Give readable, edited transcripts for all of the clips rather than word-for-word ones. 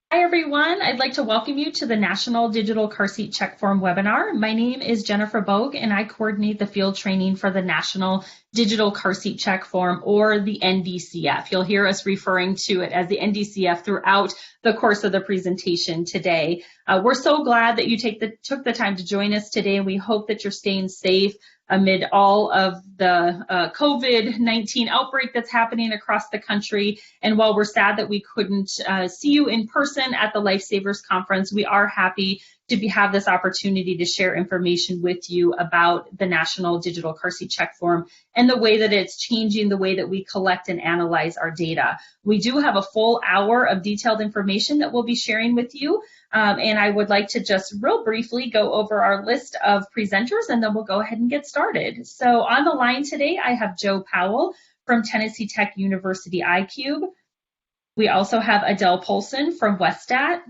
Hi, everyone. I'd like to welcome you to the National Digital Car Seat Check Form webinar. My name is Jennifer Bogue, and I coordinate the field training for the National Digital Car Seat Check Form, or the NDCF. You'll hear us referring to it as the NDCF throughout the course of the presentation today. We're so glad that you took the time to join us today, and we hope that you're staying safe amid all of the COVID-19 outbreak that's happening across the country. And while we're sad that we couldn't see you in person at the Lifesavers Conference, we are happy to have this opportunity to share information with you about the National Digital Car Seat Check Form and the way that it's changing the way that we collect and analyze our data. We do have a full hour of detailed information that we'll be sharing with you. And I would like to just real briefly go over our list of presenters, and then we'll go ahead and get started. So on the line today, I have Joe Powell from Tennessee Tech University iCube. We also have Adele Polson from Westat,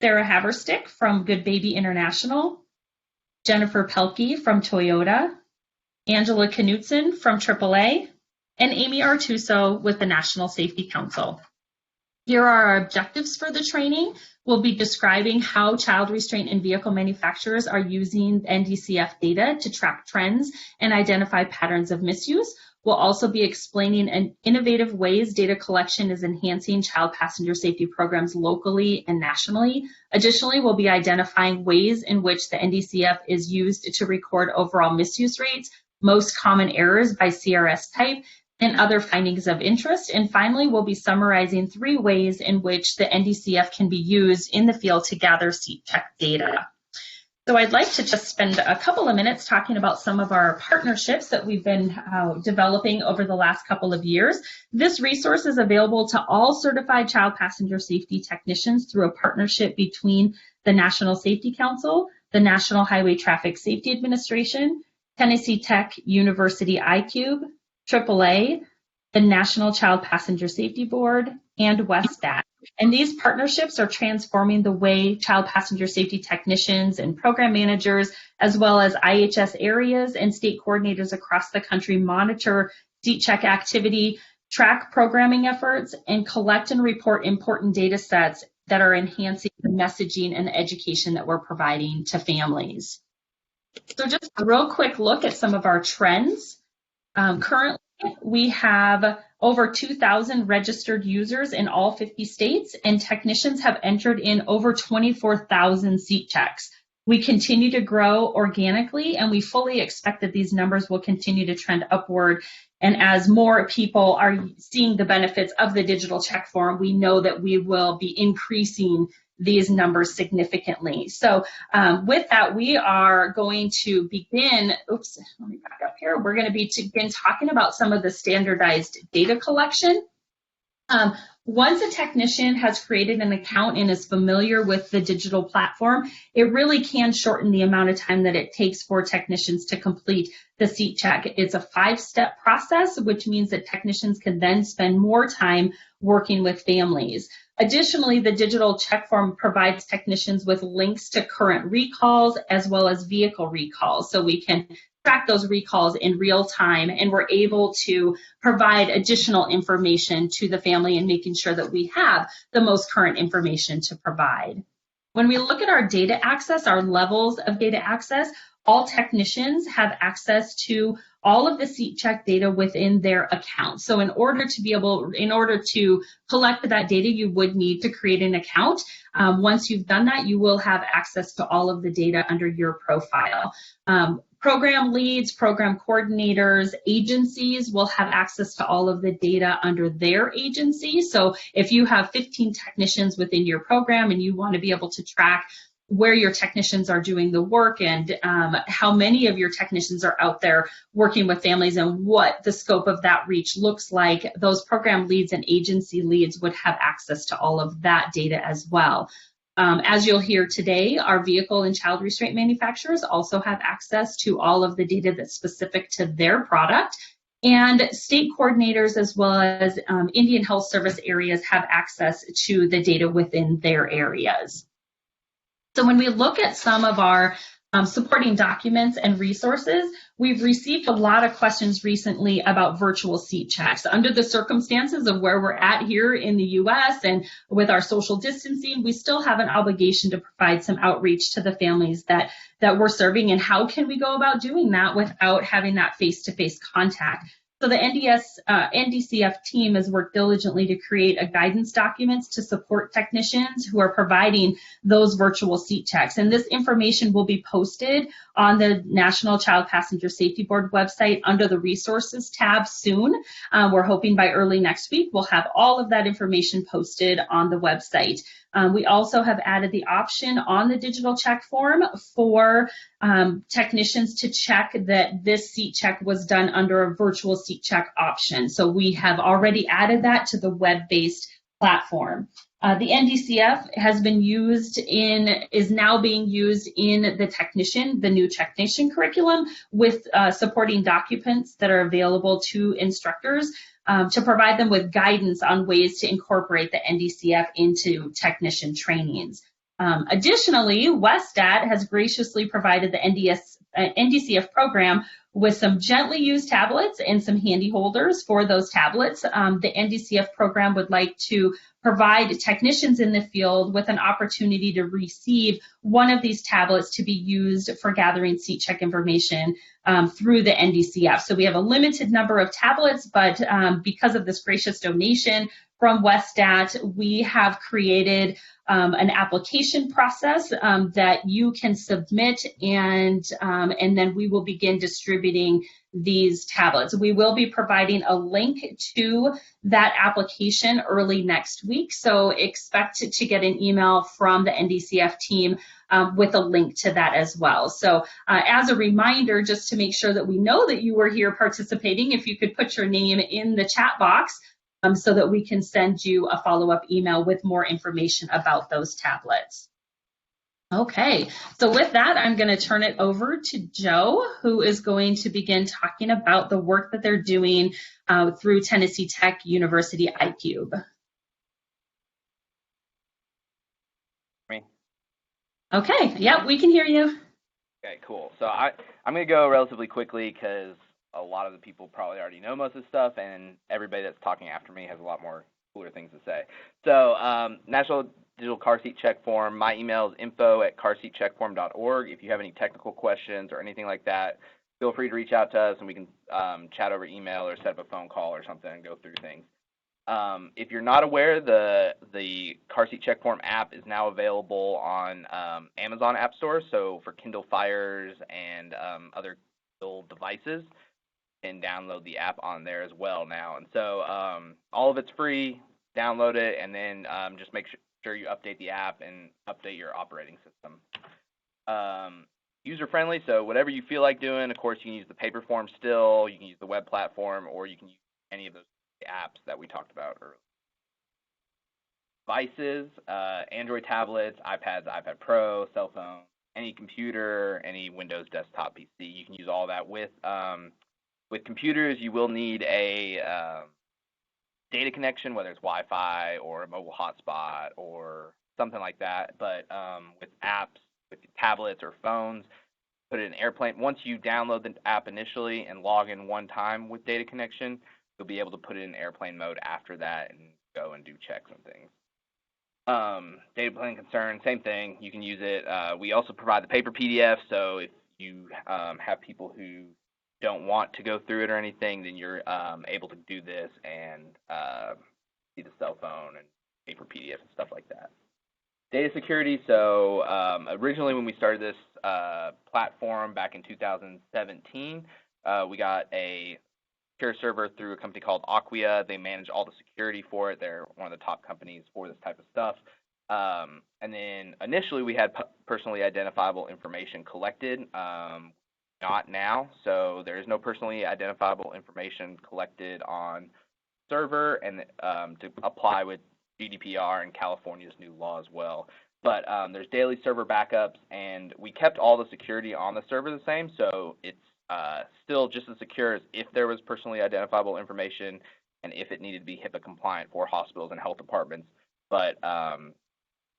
Sarah Haverstick from Good Baby International, Jennifer Pelkey from Toyota, Angela Knutson from AAA, and Amy Artuso with the National Safety Council. Here are our objectives for the training. We'll be describing how child restraint and vehicle manufacturers are using NDCF data to track trends and identify patterns of misuse. We'll also be explaining innovative ways data collection is enhancing child passenger safety programs locally and nationally. Additionally, we'll be identifying ways in which the NDCF is used to record overall misuse rates, most common errors by CRS type, and other findings of interest. And finally, we'll be summarizing 3 ways in which the NDCF can be used in the field to gather seat check data. So I'd like to just spend a couple of minutes talking about some of our partnerships that we've been developing over the last couple of years. This resource is available to all certified child passenger safety technicians through a partnership between the National Safety Council, the National Highway Traffic Safety Administration, Tennessee Tech University iCube, AAA, the National Child Passenger Safety Board, and Westat. And these partnerships are transforming the way child passenger safety technicians and program managers, as well as IHS areas and state coordinators across the country, monitor seat check activity, track programming efforts, and collect and report important data sets that are enhancing the messaging and the education that we're providing to families. So just a real quick look at some of our trends. Currently, we have over 2,000 registered users in all 50 states, and technicians have entered in over 24,000 seat checks. We continue to grow organically, and we fully expect that these numbers will continue to trend upward. And as more people are seeing the benefits of the digital check form, we know that we will be increasing these numbers significantly. So with that, we are going to begin, let me back up here. We're going to begin talking about some of the standardized data collection. Once a technician has created an account and is familiar with the digital platform, it really can shorten the amount of time that it takes for technicians to complete the seat check. It's a 5-step process, which means that technicians can then spend more time working with families. Additionally, the digital check form provides technicians with links to current recalls as well as vehicle recalls, so we can track those recalls in real time, and we're able to provide additional information to the family and making sure that we have the most current information to provide. When we look at our data access, our levels of data access, all technicians have access to all of the seat check data within their account. So in order to collect that data, you would need to create an account. Once you've done that, you will have access to all of the data under your profile. Program leads, program coordinators, agencies will have access to all of the data under their agency. So if you have 15 technicians within your program and you want to be able to track where your technicians are doing the work and how many of your technicians are out there working with families and what the scope of that reach looks like, those program leads and agency leads would have access to all of that data as well. As you'll hear today, our vehicle and child restraint manufacturers also have access to all of the data that's specific to their product. And state coordinators as well as Indian Health Service areas have access to the data within their areas. So when we look at some of our supporting documents and resources, we've received a lot of questions recently about virtual seat checks. Under the circumstances of where we're at here in the US and with our social distancing, we still have an obligation to provide some outreach to the families that we're serving, and how can we go about doing that without having that face-to-face contact. So the NDCF team has worked diligently to create a guidance documents to support technicians who are providing those virtual seat checks. And this information will be posted on the National Child Passenger Safety Board website under the resources tab soon. We're hoping by early next week we'll have all of that information posted on the website. We also have added the option on the digital check form for technicians to check that this seat check was done under a virtual seat check option. So we have already added that to the web-based platform. The NDCF is now being used in the new technician curriculum with supporting documents that are available to instructors to provide them with guidance on ways to incorporate the NDCF into technician trainings. Additionally, Westat has graciously provided the NDCF program with some gently used tablets and some handy holders for those tablets. The NDCF program would like to provide technicians in the field with an opportunity to receive one of these tablets to be used for gathering seat check information through the NDCF. So we have a limited number of tablets, but because of this gracious donation from Westat, we have created an application process that you can submit, and then we will begin distributing these tablets. We will be providing a link to that application early next week, so expect to get an email from the NDCF team with a link to that as well. So as a reminder, just to make sure that we know that you were here participating, if you could put your name in the chat box, so that we can send you a follow-up email with more information about those tablets. Okay, so with that, I'm going to turn it over to Joe, who is going to begin talking about the work that they're doing through Tennessee Tech University iCube. Me? Okay, yep, we can hear you. Okay, cool. So I'm going to go relatively quickly because a lot of the people probably already know most of this stuff, and everybody that's talking after me has a lot more cooler things to say. So National Digital Car Seat Check Form, my email is info@carseatcheckform.org. If you have any technical questions or anything like that, feel free to reach out to us, and we can chat over email or set up a phone call or something and go through things. If you're not aware, the Car Seat Check Form app is now available on Amazon App Store, so for Kindle Fires and other Kindle devices, and download the app on there as well now. And so all of it's free. Download it, and then just make sure you update the app and update your operating system. User-friendly, so whatever you feel like doing. Of course, you can use the paper form still. You can use the web platform, or you can use any of those apps that we talked about earlier. Devices, Android tablets, iPads, iPad Pro, cell phone, any computer, any Windows desktop PC. You can use all that. With computers, you will need a data connection, whether it's Wi-Fi or a mobile hotspot or something like that. But with apps, with tablets or phones, put it in airplane. Once you download the app initially and log in one time with data connection, you'll be able to put it in airplane mode after that and go and do checks and things. Data plan concern, same thing. You can use it. We also provide the paper PDF, so if you have people who don't want to go through it or anything, then you're able to do this and see the cell phone and paper PDF and stuff like that. Data security, so originally when we started this platform back in 2017, we got a secure server through a company called Acquia. They manage all the security for it. They're one of the top companies for this type of stuff. And then initially we had personally identifiable information collected. Not now, so there is no personally identifiable information collected on server, and to apply with GDPR and California's new law as well. But there's daily server backups, and we kept all the security on the server the same, so it's still just as secure as if there was personally identifiable information and if it needed to be HIPAA compliant for hospitals and health departments. But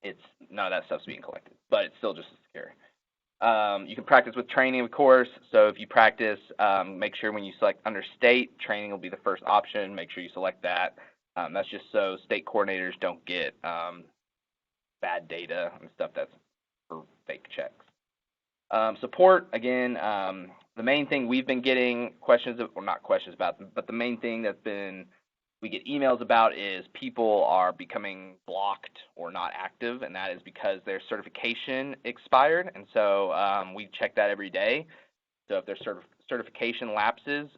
it's none of that stuff's being collected, but it's still just as secure. You can practice with training, of course. So if you practice, make sure when you select under state, training will be the first option. Make sure you select that. That's just so state coordinators don't get bad data and stuff that's for fake checks. Support, again, the main thing we've been getting questions, or not questions about, but the main thing that's been we get emails about is people are becoming blocked or not active, and that is because their certification expired. And so we check that every day. So if their certification lapses,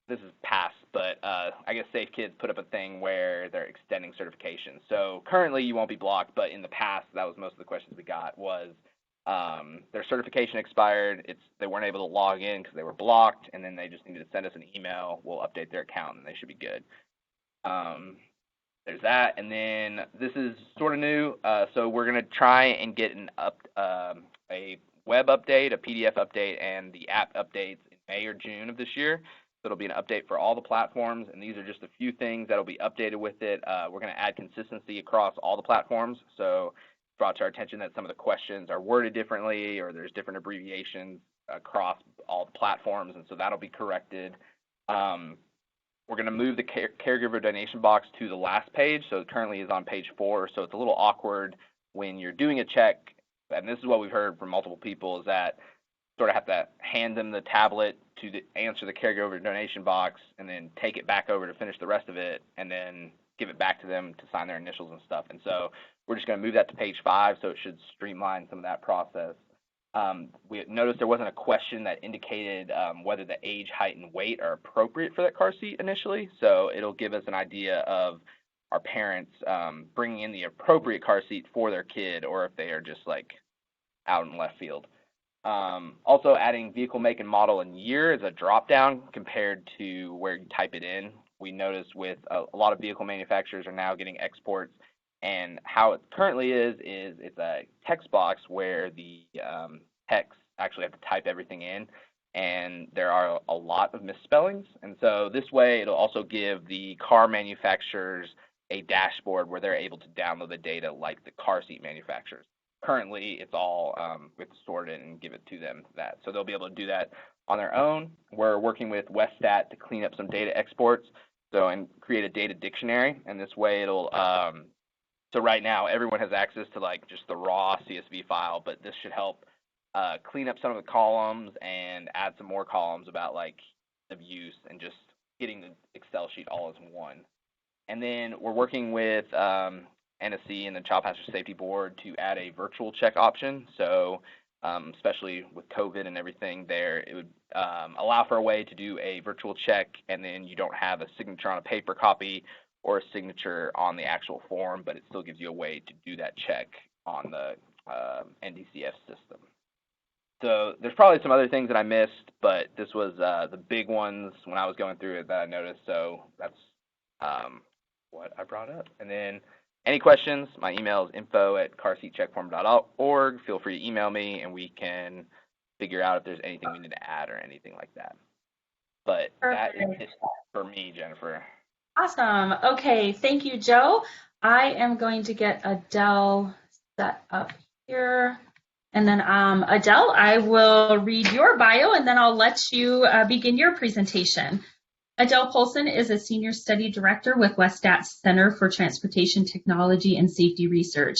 this is past, but I guess Safe Kids put up a thing where they're extending certification. So currently you won't be blocked, but in the past, that was most of the questions we got was their certification expired. They weren't able to log in because they were blocked, and then they just needed to send us an email. We'll update their account, and they should be good. There's that, and then this is sort of new. So we're going to try and get a web update, a PDF update, and the app updates in May or June of this year. So it'll be an update for all the platforms, and these are just a few things that will be updated with it. We're going to add consistency across all the platforms. So brought to our attention that some of the questions are worded differently or there's different abbreviations across all the platforms, and so that'll be corrected. We're going to move the caregiver donation box to the last page, so it currently is on page 4, so it's a little awkward when you're doing a check, and this is what we've heard from multiple people, is that sort of have to hand them the tablet to answer the caregiver donation box and then take it back over to finish the rest of it and then give it back to them to sign their initials and stuff. And so we're just going to move that to page 5, so it should streamline some of that process. We noticed there wasn't a question that indicated whether the age, height, and weight are appropriate for that car seat initially, so it'll give us an idea of our parents bringing in the appropriate car seat for their kid or if they are just like out in left field. Also adding vehicle make and model and year as a drop-down compared to where you type it in. We noticed with a lot of vehicle manufacturers are now getting exports, and how it currently is it's a text box where the techs actually have to type everything in, and there are a lot of misspellings. And so this way it'll also give the car manufacturers a dashboard where they're able to download the data like the car seat manufacturers. Currently, it's all we have to sort it and give it to them. So they'll be able to do that on their own. We're working with Westat to clean up some data exports, and create a data dictionary. And this way, it'll so right now everyone has access to like just the raw CSV file, but this should help clean up some of the columns and add some more columns about like of use and just getting the Excel sheet all as one. And then we're working with NSC and the Child Passenger Safety Board to add a virtual check option. So especially with COVID and everything there, it would allow for a way to do a virtual check, and then you don't have a signature on a paper copy or a signature on the actual form, but it still gives you a way to do that check on the NDCF system. So there's probably some other things that I missed, but this was the big ones when I was going through it that I noticed. So that's what I brought up. And then any questions, my email is info@carseatcheckform.org. Feel free to email me, and we can figure out if there's anything we need to add or anything like that. But Perfect. That is it for me, Jennifer. Awesome. Okay, thank you, Joe. I am going to get Adele set up here. And then Adele, I will read your bio, and then I'll let you begin your presentation. Adele Polson is a Senior Study Director with Westat's Center for Transportation Technology and Safety Research.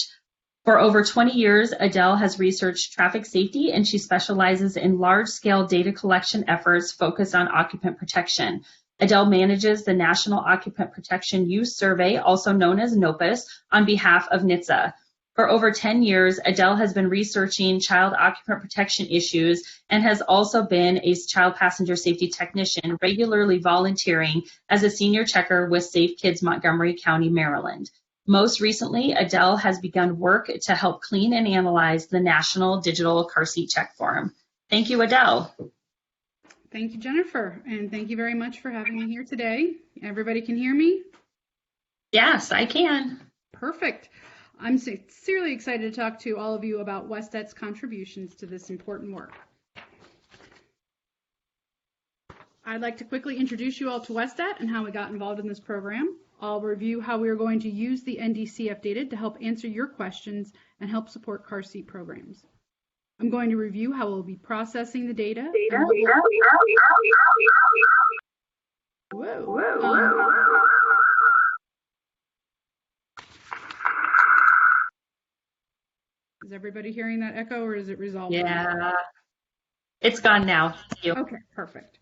For over 20 years, Adele has researched traffic safety, and she specializes in large-scale data collection efforts focused on occupant protection. Adele manages the National Occupant Protection Use Survey, also known as NOPUS, on behalf of NHTSA. For over 10 years, Adele has been researching child occupant protection issues and has also been a child passenger safety technician, regularly volunteering as a senior checker with Safe Kids Montgomery County, Maryland. Most recently, Adele has begun work to help clean and analyze the National Digital Car Seat Check Form. Thank you, Adele. Thank you, Jennifer, and thank you very much for having me here today. Everybody can hear me? Yes, I can. Perfect. I'm sincerely excited to talk to all of you about Westat's contributions to this important work. I'd like to quickly introduce you all to Westat and how we got involved in this program. I'll review how we are going to use the NDCF data to help answer your questions and help support car seat programs. I'm going to review how we'll be processing the data. Is everybody hearing that echo, or is it resolved? Yeah, it's gone now. Thank you. Okay, perfect.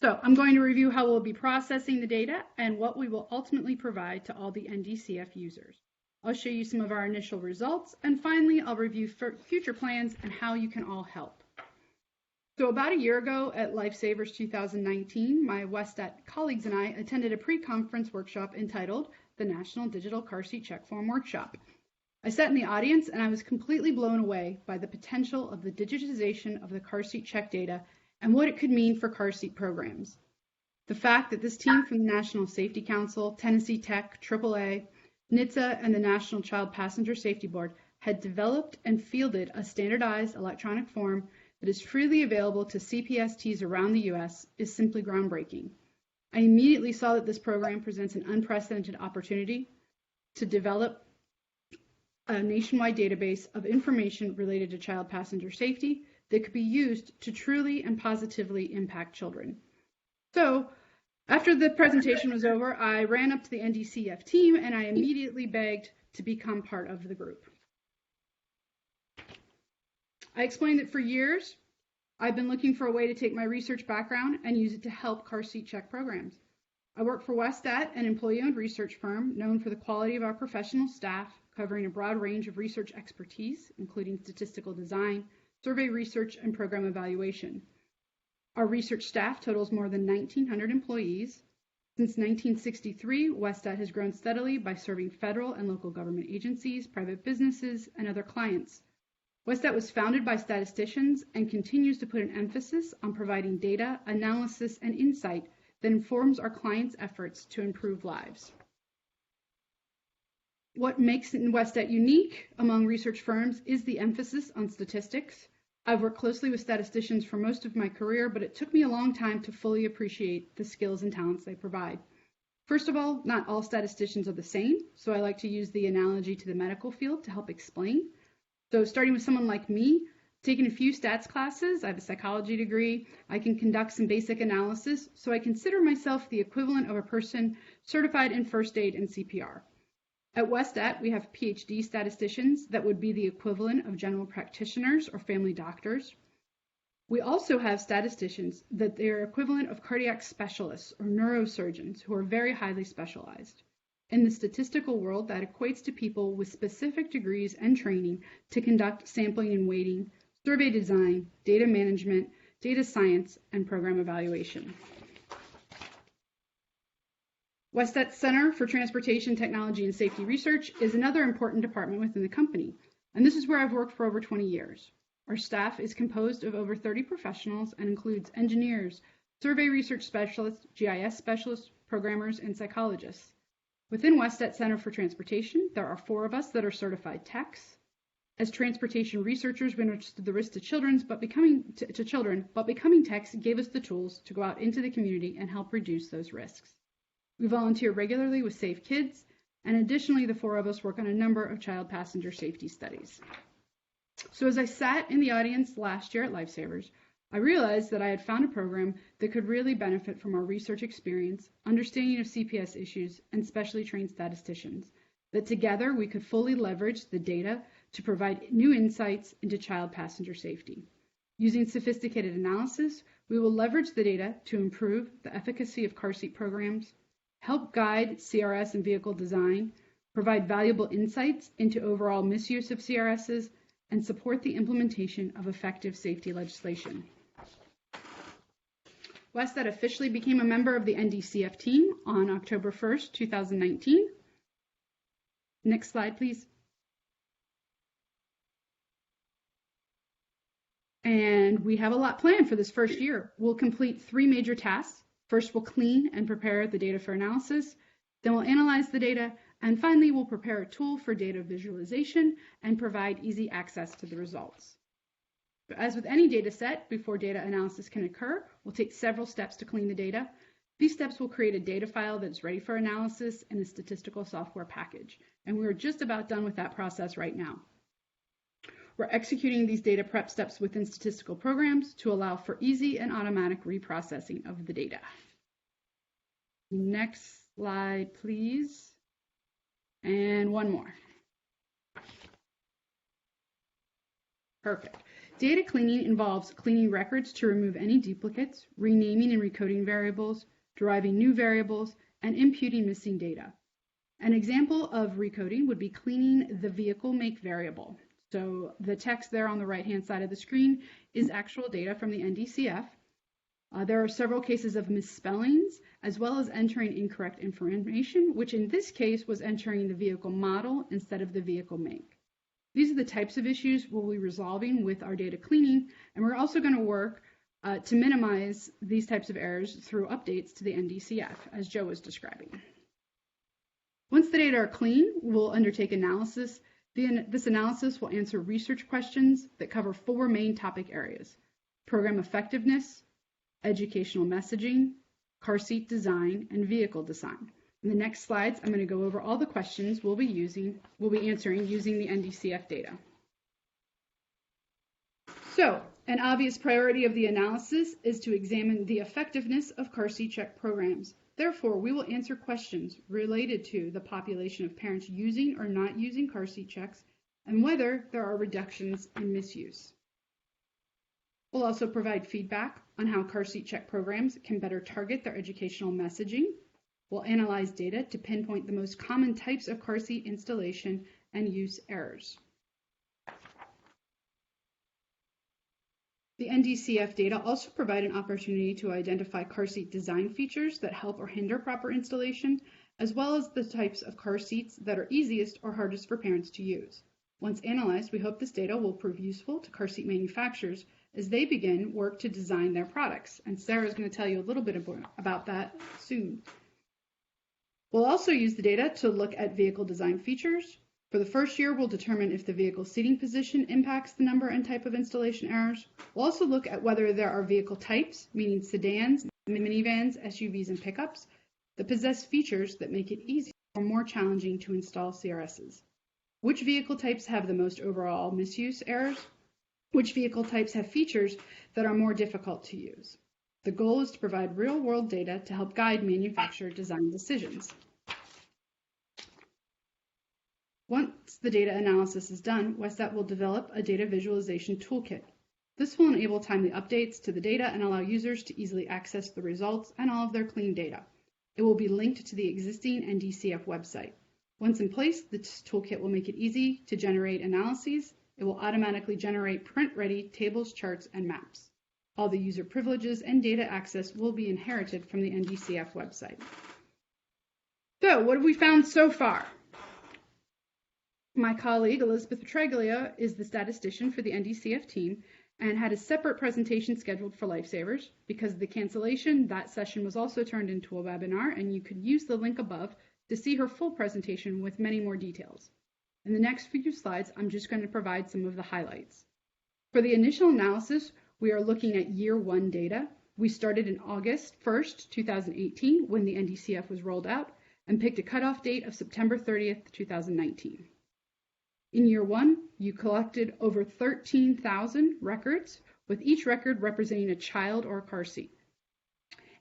So I'm going to review how we'll be processing the data and what we will ultimately provide to all the NDCF users. I'll show you some of our initial results, and finally, I'll review future plans and how you can all help. So about a year ago at Lifesavers 2019, my Westat colleagues and I attended a pre-conference workshop entitled the National Digital Car Seat Check Form Workshop. I sat in the audience and I was completely blown away by the potential of the digitization of the car seat check data and what it could mean for car seat programs. The fact that this team from the National Safety Council, Tennessee Tech, AAA, NHTSA, and the National Child Passenger Safety Board had developed and fielded a standardized electronic form that is freely available to CPSTs around the U.S. is simply groundbreaking. I immediately saw that this program presents an unprecedented opportunity to develop a nationwide database of information related to child passenger safety that could be used to truly and positively impact children. So after the presentation was over, I ran up to the NDCF team and I immediately begged to become part of the group. I explained that for years, I've been looking for a way to take my research background and use it to help car seat check programs. I work for Westat, an employee-owned research firm known for the quality of our professional staff, covering a broad range of research expertise, including statistical design, survey research, and program evaluation. Our research staff totals more than 1,900 employees. Since 1963, Westat has grown steadily by serving federal and local government agencies, private businesses, and other clients. Westat was founded by statisticians and continues to put an emphasis on providing data, analysis, and insight that informs our clients' efforts to improve lives. What makes Westat unique among research firms is the emphasis on statistics. I've worked closely with statisticians for most of my career, but it took me a long time to fully appreciate the skills and talents they provide. First of all, not all statisticians are the same, so I like to use the analogy to the medical field to help explain. So starting with someone like me, taking a few stats classes, I have a psychology degree, I can conduct some basic analysis, so I consider myself the equivalent of a person certified in first aid and CPR. At Westat, we have PhD statisticians that would be the equivalent of general practitioners or family doctors. We also have statisticians that they are equivalent of cardiac specialists or neurosurgeons who are very highly specialized. In the statistical world, that equates to people with specific degrees and training to conduct sampling and weighting, survey design, data management, data science, and program evaluation. Westat's Center for Transportation Technology and Safety Research is another important department within the company, and this is where I've worked for over 20 years. Our staff is composed of over 30 professionals and includes engineers, survey research specialists, GIS specialists, programmers, and psychologists. Within Westat Center for Transportation, there are 4 of us that are certified techs. As transportation researchers, we understood the risk to children, but becoming techs gave us the tools to go out into the community and help reduce those risks. We volunteer regularly with Safe Kids, and additionally, the 4 of us work on a number of child passenger safety studies. So as I sat in the audience last year at Lifesavers, I realized that I had found a program that could really benefit from our research experience, understanding of CPS issues, and specially trained statisticians, that together we could fully leverage the data to provide new insights into child passenger safety. Using sophisticated analysis, we will leverage the data to improve the efficacy of car seat programs, help guide CRS and vehicle design, provide valuable insights into overall misuse of CRSs, and support the implementation of effective safety legislation. Westat officially became a member of the NDCF team on October 1st, 2019. Next slide, please. And we have a lot planned for this first year. We'll complete 3 major tasks. First, we'll clean and prepare the data for analysis. Then we'll analyze the data. And finally, we'll prepare a tool for data visualization and provide easy access to the results. But as with any data set, before data analysis can occur, we'll take several steps to clean the data. These steps will create a data file that's ready for analysis in a statistical software package, and we're just about done with that process right now. We're executing these data prep steps within statistical programs to allow for easy and automatic reprocessing of the data. Next slide, please. And one more. Perfect. Data cleaning involves cleaning records to remove any duplicates, renaming and recoding variables, deriving new variables, and imputing missing data. An example of recoding would be cleaning the vehicle make variable. So the text there on the right-hand side of the screen is actual data from the NDCF. There are several cases of misspellings, as well as entering incorrect information, which in this case was entering the vehicle model instead of the vehicle make. These are the types of issues we'll be resolving with our data cleaning, and we're also going to work to minimize these types of errors through updates to the NDCF, as Joe was describing. Once the data are clean, we'll undertake analysis. This analysis will answer research questions that cover 4 main topic areas: program effectiveness, educational messaging, car seat design, and vehicle design. In the next slides, I'm going to go over all the questions we'll be answering using the NDCF data. So, an obvious priority of the analysis is to examine the effectiveness of car seat check programs. Therefore, we will answer questions related to the population of parents using or not using car seat checks and whether there are reductions in misuse. We'll also provide feedback on how car seat check programs can better target their educational messaging. We'll analyze data to pinpoint the most common types of car seat installation and use errors. The NDCF data also provide an opportunity to identify car seat design features that help or hinder proper installation, as well as the types of car seats that are easiest or hardest for parents to use. Once analyzed, we hope this data will prove useful to car seat manufacturers as they begin work to design their products. And Sarah is going to tell you a little bit about that soon. We'll also use the data to look at vehicle design features. For the first year, we'll determine if the vehicle seating position impacts the number and type of installation errors. We'll also look at whether there are vehicle types, meaning sedans, minivans, SUVs, and pickups, that possess features that make it easier or more challenging to install CRSs. Which vehicle types have the most overall misuse errors? Which vehicle types have features that are more difficult to use? The goal is to provide real-world data to help guide manufacturer design decisions. Once the data analysis is done, Westat will develop a data visualization toolkit. This will enable timely updates to the data and allow users to easily access the results and all of their clean data. It will be linked to the existing NDCF website. Once in place, this toolkit will make it easy to generate analyses. It will automatically generate print-ready tables, charts, and maps. All the user privileges and data access will be inherited from the NDCF website. So, what have we found so far? My colleague, Elizabeth Petraglia, is the statistician for the NDCF team and had a separate presentation scheduled for Lifesavers. Because of the cancellation, that session was also turned into a webinar, and you could use the link above to see her full presentation with many more details. In the next few slides, I'm just going to provide some of the highlights. For the initial analysis, we are looking at year 1 data. We started in August 1st, 2018, when the NDCF was rolled out, and picked a cutoff date of September 30th, 2019. In year 1, you collected over 13,000 records, with each record representing a child or a car seat.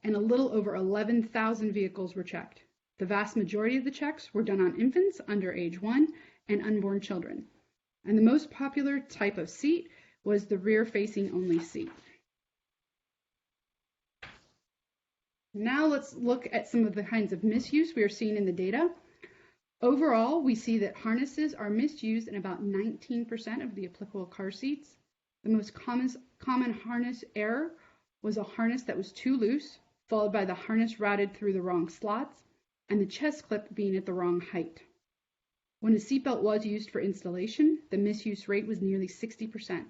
And a little over 11,000 vehicles were checked. The vast majority of the checks were done on infants under age 1 and unborn children. And the most popular type of seat was the rear-facing only seat. Now let's look at some of the kinds of misuse we are seeing in the data. Overall, we see that harnesses are misused in about 19% of the applicable car seats. The most common harness error was a harness that was too loose, followed by the harness routed through the wrong slots, and the chest clip being at the wrong height. When a seatbelt was used for installation, the misuse rate was nearly 60%.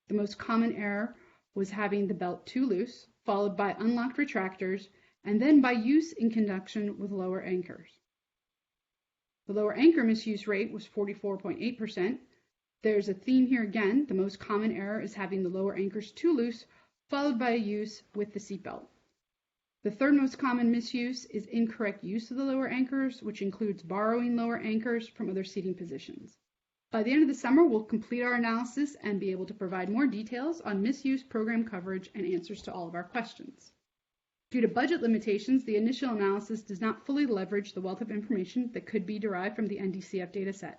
The most common error was having the belt too loose, followed by unlocked retractors, and then by use in conjunction with lower anchors. The lower anchor misuse rate was 44.8%. There's a theme here again. The most common error is having the lower anchors too loose, followed by use with the seatbelt. The third most common misuse is incorrect use of the lower anchors, which includes borrowing lower anchors from other seating positions. By the end of the summer, we'll complete our analysis and be able to provide more details on misuse, program coverage, and answers to all of our questions. Due to budget limitations, the initial analysis does not fully leverage the wealth of information that could be derived from the NDCF dataset.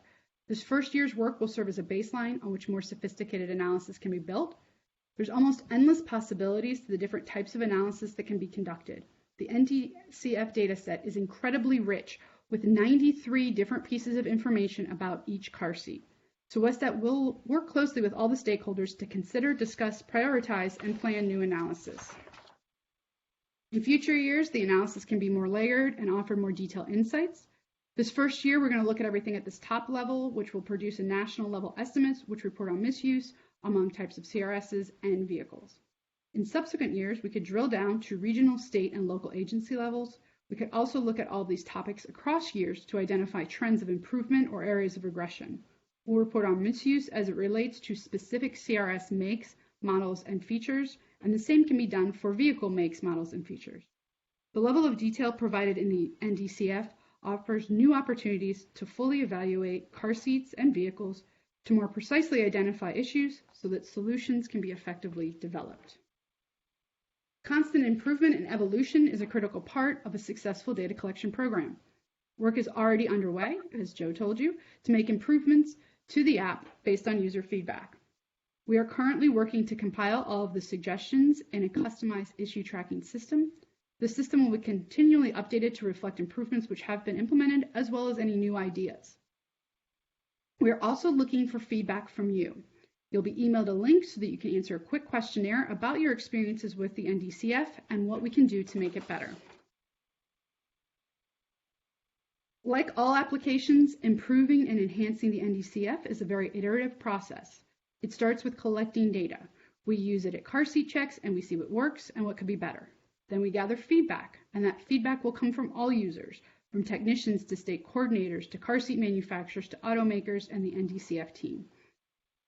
This first year's work will serve as a baseline on which more sophisticated analysis can be built. There's almost endless possibilities to the different types of analysis that can be conducted. The NDCF dataset is incredibly rich, with 93 different pieces of information about each car seat. So Westat will work closely with all the stakeholders to consider, discuss, prioritize, and plan new analysis. In future years, the analysis can be more layered and offer more detailed insights. This first year, we're going to look at everything at this top level, which will produce a national level estimates, which report on misuse among types of CRSs and vehicles. In subsequent years, we could drill down to regional, state, and local agency levels. We could also look at all these topics across years to identify trends of improvement or areas of regression. We'll report on misuse as it relates to specific CRS makes, models, and features, and the same can be done for vehicle makes, models, and features. The level of detail provided in the NDCF offers new opportunities to fully evaluate car seats and vehicles to more precisely identify issues so that solutions can be effectively developed. Constant improvement and evolution is a critical part of a successful data collection program. Work is already underway, as Joe told you, to make improvements to the app based on user feedback. We are currently working to compile all of the suggestions in a customized issue tracking system. The system will be continually updated to reflect improvements which have been implemented, as well as any new ideas. We are also looking for feedback from you. You'll be emailed a link so that you can answer a quick questionnaire about your experiences with the NDCF and what we can do to make it better. Like all applications, improving and enhancing the NDCF is a very iterative process. It starts with collecting data. We use it at car seat checks and we see what works and what could be better. Then we gather feedback, and that feedback will come from all users, from technicians to state coordinators to car seat manufacturers to automakers and the NDCF team.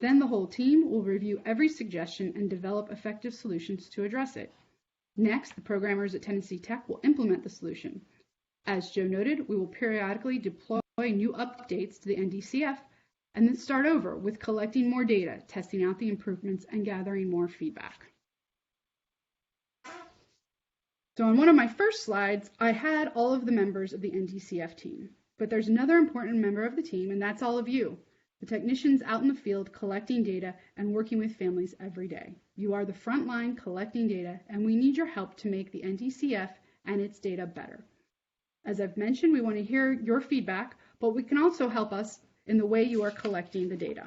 Then the whole team will review every suggestion and develop effective solutions to address it. Next, the programmers at Tennessee Tech will implement the solution. As Joe noted, we will periodically deploy new updates to the NDCF and then start over with collecting more data, testing out the improvements, and gathering more feedback. So on one of my first slides, I had all of the members of the NDCF team, but there's another important member of the team, and that's all of you, the technicians out in the field collecting data and working with families every day. You are the front line collecting data, and we need your help to make the NDCF and its data better. As I've mentioned, we want to hear your feedback, but we can also help us in the way you are collecting the data.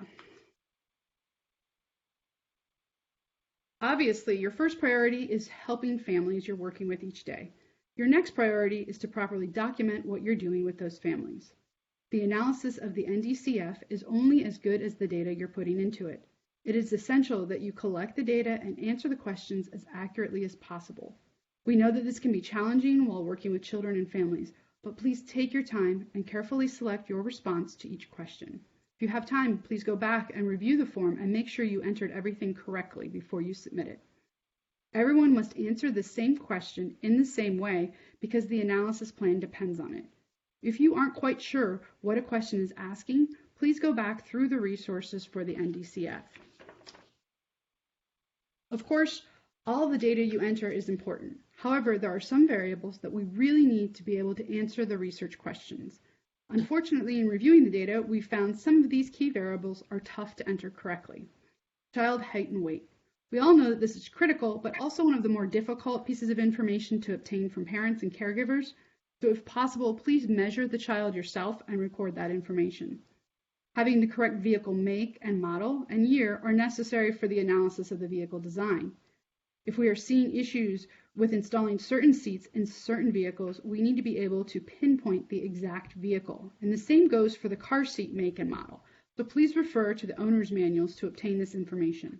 Obviously, your first priority is helping families you're working with each day. Your next priority is to properly document what you're doing with those families. The analysis of the NDCF is only as good as the data you're putting into it. It is essential that you collect the data and answer the questions as accurately as possible. We know that this can be challenging while working with children and families, but please take your time and carefully select your response to each question. If you have time, please go back and review the form and make sure you entered everything correctly before you submit it. Everyone must answer the same question in the same way because the analysis plan depends on it. If you aren't quite sure what a question is asking, please go back through the resources for the NDCF. Of course, all the data you enter is important. However, there are some variables that we really need to be able to answer the research questions. Unfortunately, in reviewing the data, we found some of these key variables are tough to enter correctly. Child height and weight. We all know that this is critical, but also one of the more difficult pieces of information to obtain from parents and caregivers. So if possible, please measure the child yourself and record that information. Having the correct vehicle make and model and year are necessary for the analysis of the vehicle design. If we are seeing issues with installing certain seats in certain vehicles, we need to be able to pinpoint the exact vehicle. And the same goes for the car seat make and model. So please refer to the owner's manuals to obtain this information.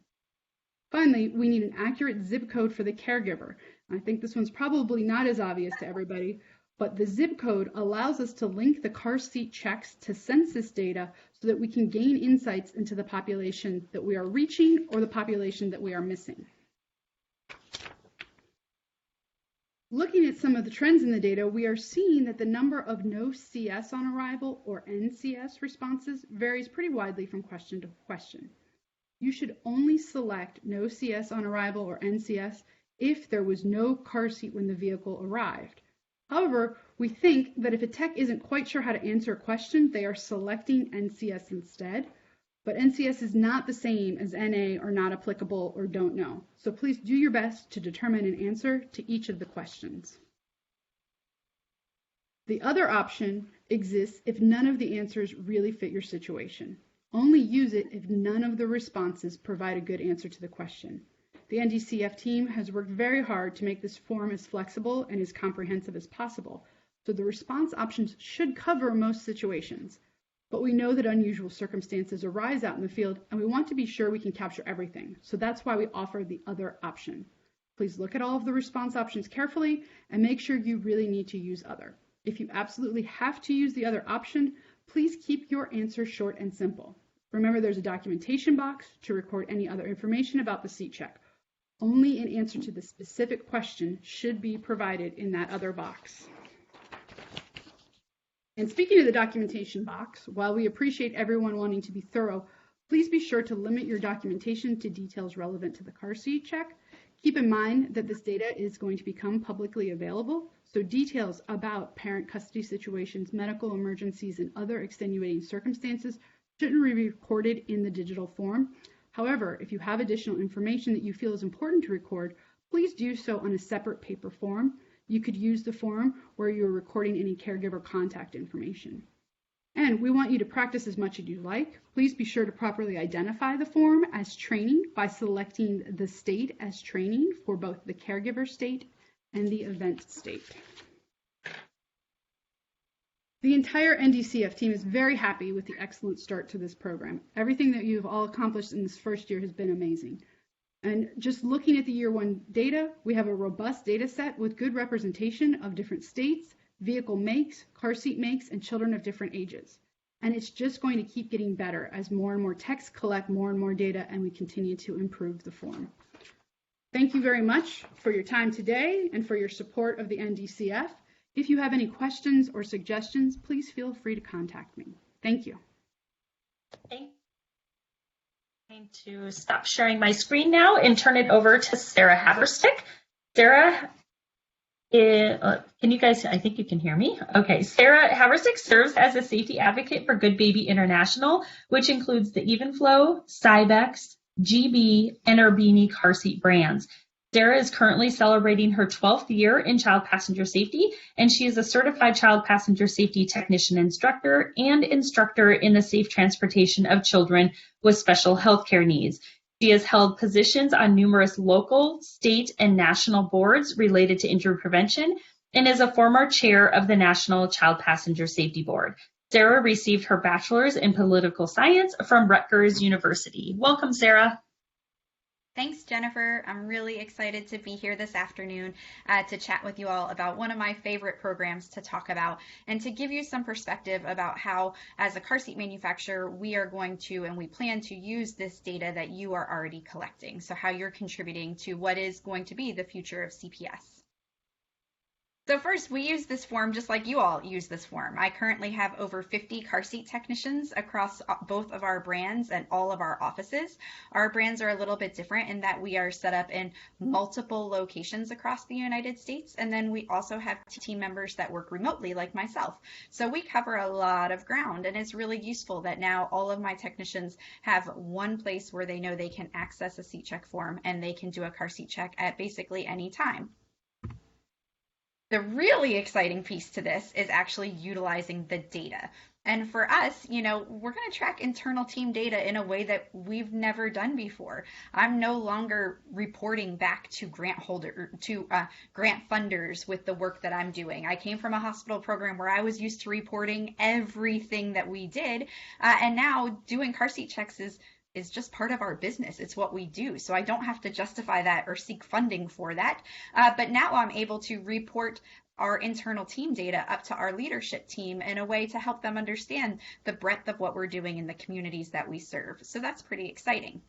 Finally, we need an accurate zip code for the caregiver. I think this one's probably not as obvious to everybody, but the zip code allows us to link the car seat checks to census data so that we can gain insights into the population that we are reaching or the population that we are missing. Looking at some of the trends in the data, we are seeing that the number of no CS on arrival or NCS responses varies pretty widely from question to question. You should only select no CS on arrival or NCS if there was no car seat when the vehicle arrived. However, we think that if a tech isn't quite sure how to answer a question, they are selecting NCS instead. But NCS is not the same as NA or not applicable or don't know. So please do your best to determine an answer to each of the questions. The other option exists if none of the answers really fit your situation. Only use it if none of the responses provide a good answer to the question. The NDCF team has worked very hard to make this form as flexible and as comprehensive as possible, so the response options should cover most situations. But we know that unusual circumstances arise out in the field, and we want to be sure we can capture everything, so that's why we offer the other option. Please look at all of the response options carefully and make sure you really need to use other. If you absolutely have to use the other option, please keep your answer short and simple. Remember, there's a documentation box to record any other information about the seat check. Only an answer to the specific question should be provided in that other box. And speaking of the documentation box, while we appreciate everyone wanting to be thorough, please be sure to limit your documentation to details relevant to the car seat check. Keep in mind that this data is going to become publicly available, so details about parent custody situations, medical emergencies, and other extenuating circumstances shouldn't be recorded in the digital form. However, if you have additional information that you feel is important to record, please do so on a separate paper form. You could use the form where you're recording any caregiver contact information. And we want you to practice as much as you like. Please be sure to properly identify the form as training by selecting the state as training for both the caregiver state and the event state. The entire NDCF team is very happy with the excellent start to this program. Everything that you've all accomplished in this first year has been amazing. And just looking at the year one data, we have a robust data set with good representation of different states, vehicle makes, car seat makes, and children of different ages. And it's just going to keep getting better as more and more techs collect more and more data and we continue to improve the form. Thank you very much for your time today and for your support of the NDCF. If you have any questions or suggestions, please feel free to contact me. Thank you. I'm going to stop sharing my screen now and turn it over to Sarah Haverstick. Sarah, can you guys, I think you can hear me. Okay, Sarah Haverstick serves as a safety advocate for Good Baby International, which includes the Evenflow, Cybex, GB, and Urbini car seat brands. Sarah is currently celebrating her 12th year in child passenger safety, and she is a certified child passenger safety technician instructor and instructor in the safe transportation of children with special healthcare needs. She has held positions on numerous local, state, and national boards related to injury prevention and is a former chair of the National Child Passenger Safety Board. Sarah received her bachelor's in political science from Rutgers University. Welcome, Sarah. Thanks, Jennifer. I'm really excited to be here this afternoon to chat with you all about one of my favorite programs to talk about and to give you some perspective about how, as a car seat manufacturer, we are going to and we plan to use this data that you are already collecting. So how you're contributing to what is going to be the future of CPS. So first, we use this form just like you all use this form. I currently have over 50 car seat technicians across both of our brands and all of our offices. Our brands are a little bit different in that we are set up in multiple locations across the United States, and then we also have team members that work remotely like myself. So we cover a lot of ground, and it's really useful that now all of my technicians have one place where they know they can access a seat check form and they can do a car seat check at basically any time. The really exciting piece to this is actually utilizing the data. And for us, we're going to track internal team data in a way that we've never done before. I'm no longer reporting back to grant funders with the work that I'm doing. I came from a hospital program where I was used to reporting everything that we did, and now doing car seat checks is just part of our business. It's what we do. So I don't have to justify that or seek funding for that. But now I'm able to report our internal team data up to our leadership team in a way to help them understand the breadth of what we're doing in the communities that we serve. So that's pretty exciting.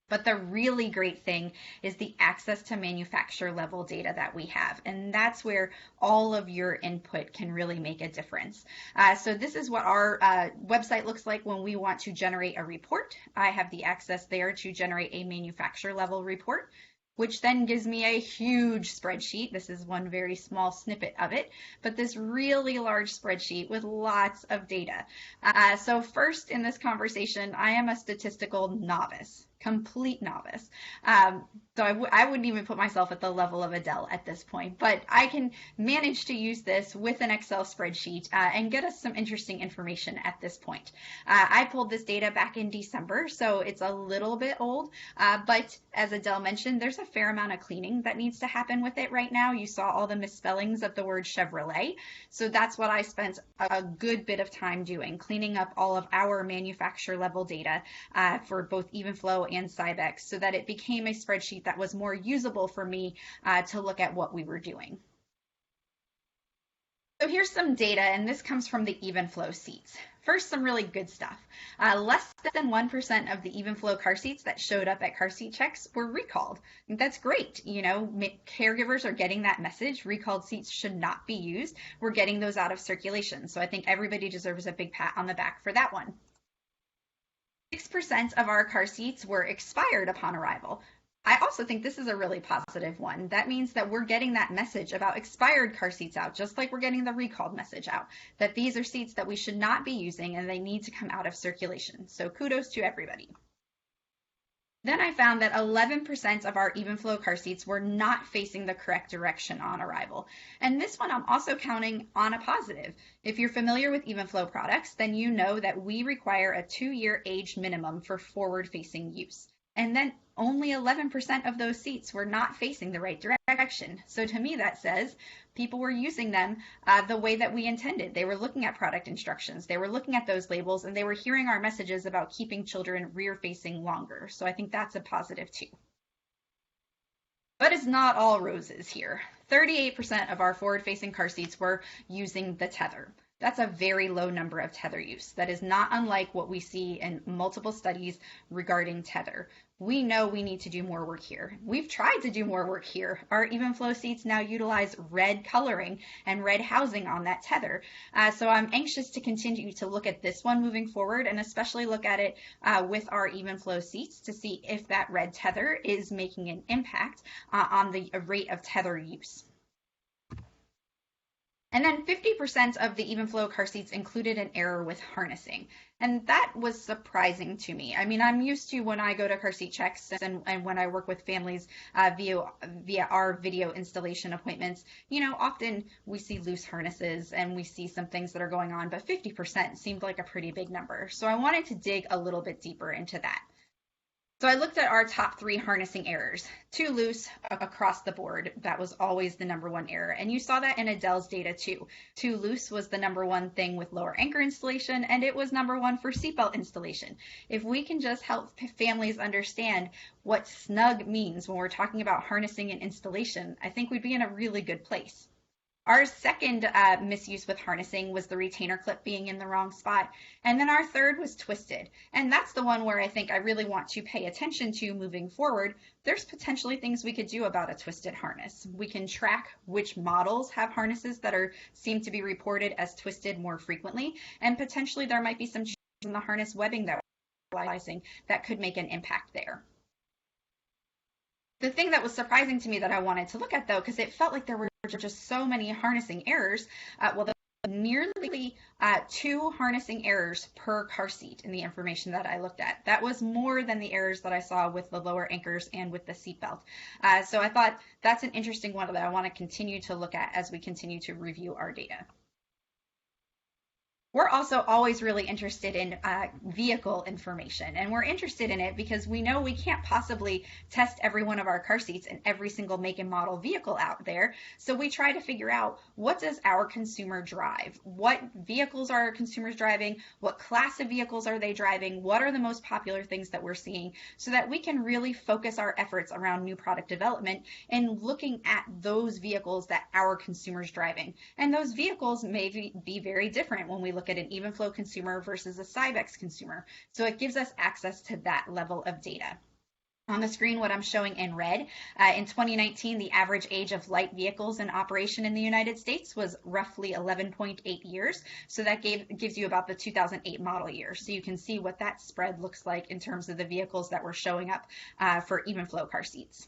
But the really great thing is the access to manufacturer level data that we have. And that's where all of your input can really make a difference. So this is what our website looks like when we want to generate a report. I have the access there to generate a manufacturer level report, which then gives me a huge spreadsheet. This is one very small snippet of it, but this really large spreadsheet with lots of data. So first in this conversation, I am a statistical novice. Complete novice. So I wouldn't even put myself at the level of Adele at this point, but I can manage to use this with an Excel spreadsheet and get us some interesting information at this point. I pulled this data back in December, so it's a little bit old, but as Adele mentioned, there's a fair amount of cleaning that needs to happen with it right now. You saw all the misspellings of the word Chevrolet, so that's what I spent a good bit of time doing, cleaning up all of our manufacturer level data for both Evenflo and Cybex so that it became a spreadsheet that was more usable for me to look at what we were doing. So here's some data, and this comes from the Evenflo seats. First, some really good stuff. Less than 1% of the Evenflo car seats that showed up at car seat checks were recalled. I think that's great. You know, caregivers are getting that message. Recalled seats should not be used. We're getting those out of circulation. So I think everybody deserves a big pat on the back for that one. 6% of our car seats were expired upon arrival. I also think this is a really positive one. That means that we're getting that message about expired car seats out, just like we're getting the recalled message out, that these are seats that we should not be using and they need to come out of circulation. So kudos to everybody. Then I found that 11% of our Evenflo car seats were not facing the correct direction on arrival. And this one I'm also counting on a positive. If you're familiar with Evenflo products, then you know that we require a 2-year age minimum for forward-facing use. And then only 11% of those seats were not facing the right direction. So to me, that says people were using them the way that we intended. They were looking at product instructions, they were looking at those labels, and they were hearing our messages about keeping children rear-facing longer. So I think that's a positive too. But it's not all roses here. 38% of our forward-facing car seats were using the tether. That's a very low number of tether use. That is not unlike what we see in multiple studies regarding tether. We know we need to do more work here. We've tried to do more work here. Our Evenflo seats now utilize red coloring and red housing on that tether. So I'm anxious to continue to look at this one moving forward, and especially look at it with our Evenflo seats to see if that red tether is making an impact on the rate of tether use. And then 50% of the Evenflo car seats included an error with harnessing. And that was surprising to me. I mean, I'm used to when I go to car seat checks and when I work with families via our video installation appointments, you know, often we see loose harnesses and we see some things that are going on, but 50% seemed like a pretty big number. So I wanted to dig a little bit deeper into that. So I looked at our top 3 harnessing errors. Too loose across the board. That was always the number 1 error. And you saw that in Adele's data too. Too loose was the number 1 thing with lower anchor installation, and it was number 1 for seatbelt installation. If we can just help families understand what snug means when we're talking about harnessing and installation, I think we'd be in a really good place. Our second misuse with harnessing was the retainer clip being in the wrong spot. And then our third was twisted. And that's the one where I think I really want to pay attention to moving forward. There's potentially things we could do about a twisted harness. We can track which models have harnesses that seem to be reported as twisted more frequently. And potentially there might be some changes in the harness webbing that we're utilizing that could make an impact there. The thing that was surprising to me that I wanted to look at, though, because it felt like there were just so many harnessing errors, nearly 2 harnessing errors per car seat in the information that I looked at. That was more than the errors that I saw with the lower anchors and with the seatbelt. So I thought that's an interesting one that I want to continue to look at as we continue to review our data. We're also always really interested in vehicle information, and we're interested in it because we know we can't possibly test every one of our car seats and every single make and model vehicle out there. So we try to figure out, what does our consumer drive? What vehicles are our consumers driving? What class of vehicles are they driving? What are the most popular things that we're seeing, so that we can really focus our efforts around new product development and looking at those vehicles that our consumers driving. And those vehicles may be very different when we look at an Evenflo consumer versus a Cybex consumer. So it gives us access to that level of data. On the screen, what I'm showing in red, in 2019, the average age of light vehicles in operation in the United States was roughly 11.8 years. So that gives you about the 2008 model year. So you can see what that spread looks like in terms of the vehicles that were showing up for even flow car seats.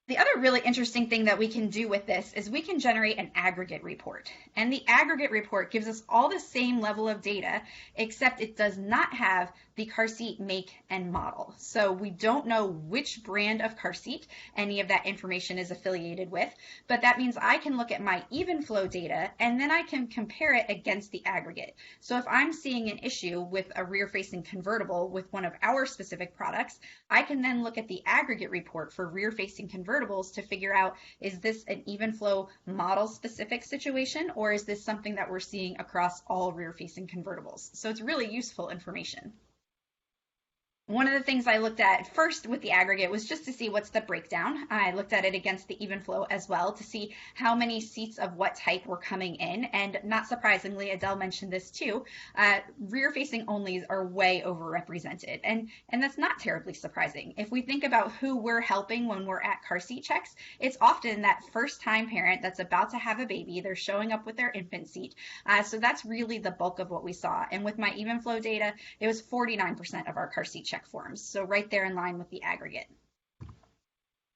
The other really interesting thing that we can do with this is we can generate an aggregate report. And the aggregate report gives us all the same level of data, except it does not have the car seat make and model. So we don't know which brand of car seat any of that information is affiliated with, but that means I can look at my even flow data and then I can compare it against the aggregate. So if I'm seeing an issue with a rear-facing convertible with one of our specific products, I can then look at the aggregate report for rear-facing convertibles to figure out, is this an even flow model specific situation, or is this something that we're seeing across all rear-facing convertibles? So it's really useful information. One of the things I looked at first with the aggregate was just to see what's the breakdown. I looked at it against the even flow as well to see how many seats of what type were coming in. And not surprisingly, Adele mentioned this too, rear-facing onlys are way overrepresented. And that's not terribly surprising. If we think about who we're helping when we're at car seat checks, it's often that first-time parent that's about to have a baby. They're showing up with their infant seat. So that's really the bulk of what we saw. And with my even flow data, it was 49% of our car seat check forms, so right there in line with the aggregate.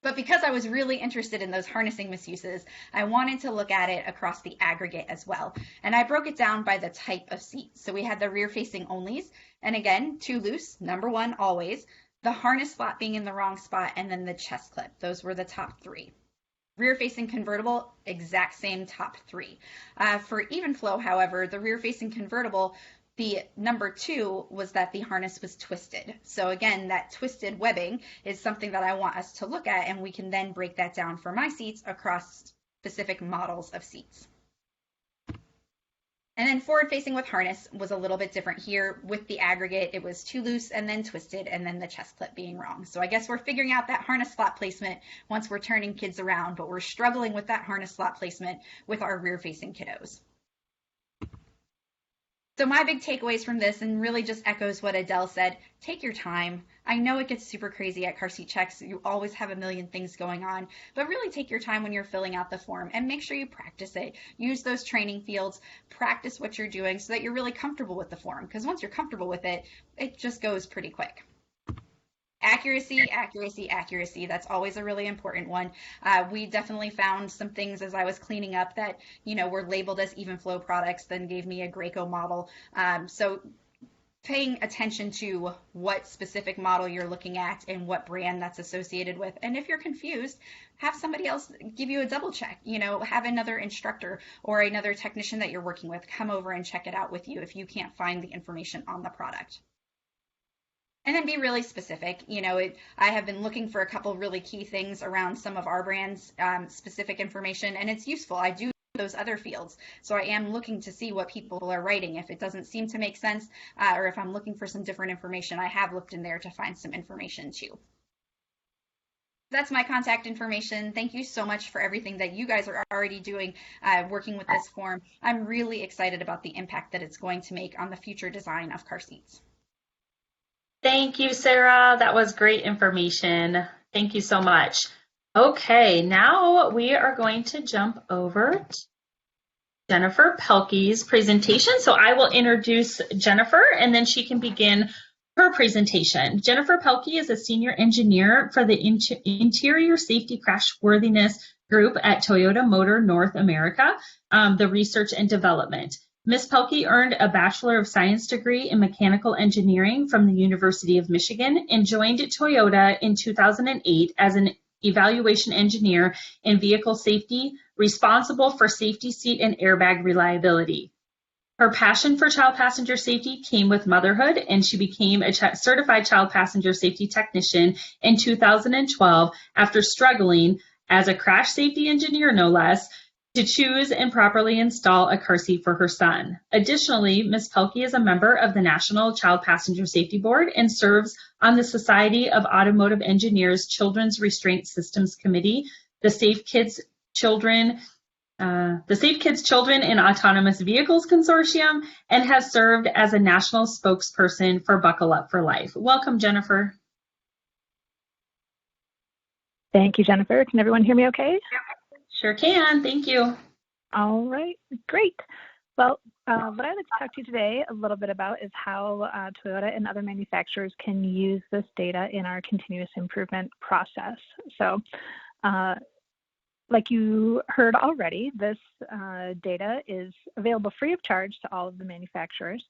But because I was really interested in those harnessing misuses, I wanted to look at it across the aggregate as well. And I broke it down by the type of seat. So we had the rear-facing onlys, and again, too loose, number one always, the harness slot being in the wrong spot, and then the chest clip. Those were the top three. Rear-facing convertible, exact same top three. For even flow, however, the rear-facing convertible, the number two was that the harness was twisted. So again, that twisted webbing is something that I want us to look at, and we can then break that down for my seats across specific models of seats. And then forward facing with harness was a little bit different here. With the aggregate, it was too loose and then twisted, and then the chest clip being wrong. So I guess we're figuring out that harness slot placement once we're turning kids around, but we're struggling with that harness slot placement with our rear facing kiddos. So my big takeaways from this, and really just echoes what Adele said, take your time. I know it gets super crazy at car seat checks. You always have a million things going on, but really take your time when you're filling out the form and make sure you practice it. Use those training fields, practice what you're doing so that you're really comfortable with the form, because once you're comfortable with it, it just goes pretty quick. Accuracy, accuracy, accuracy. That's always a really important one. We definitely found some things as I was cleaning up that, were labeled as even flow products, then gave me a Graco model. So paying attention to what specific model you're looking at and what brand that's associated with. And if you're confused, have somebody else give you a double check, have another instructor or another technician that you're working with come over and check it out with you if you can't find the information on the product. And then be really specific. I have been looking for a couple really key things around some of our brands, specific information, and it's useful. I do those other fields. So I am looking to see what people are writing. If it doesn't seem to make sense, or if I'm looking for some different information, I have looked in there to find some information too. That's my contact information. Thank you so much for everything that you guys are already doing working with this form. I'm really excited about the impact that it's going to make on the future design of car seats. Thank you, Sarah. That was great information. Thank you so much. Okay, now we are going to jump over to Jennifer Pelkey's presentation. So I will introduce Jennifer, and then she can begin her presentation. Jennifer Pelkey is a senior engineer for the Interior Safety Crashworthiness Group at Toyota Motor North America, the research and development. Ms. Pelkey earned a Bachelor of Science degree in Mechanical Engineering from the University of Michigan and joined Toyota in 2008 as an evaluation engineer in vehicle safety, responsible for safety seat and airbag reliability. Her passion for child passenger safety came with motherhood, and she became a certified child passenger safety technician in 2012 after struggling as a crash safety engineer, no less, to choose and properly install a car seat for her son. Additionally, Ms. Pelkey is a member of the National Child Passenger Safety Board and serves on the Society of Automotive Engineers Children's Restraint Systems Committee, the Safe Kids Children the Safe Kids Children in Autonomous Vehicles Consortium, and has served as a national spokesperson for Buckle Up for Life. Welcome, Jennifer. Thank you, Jennifer. Can everyone hear me okay? Sure can. Thank you. All right, great. Well, what I'd like to talk to you today a little bit about is how Toyota and other manufacturers can use this data in our continuous improvement process. So, like you heard already, this data is available free of charge to all of the manufacturers,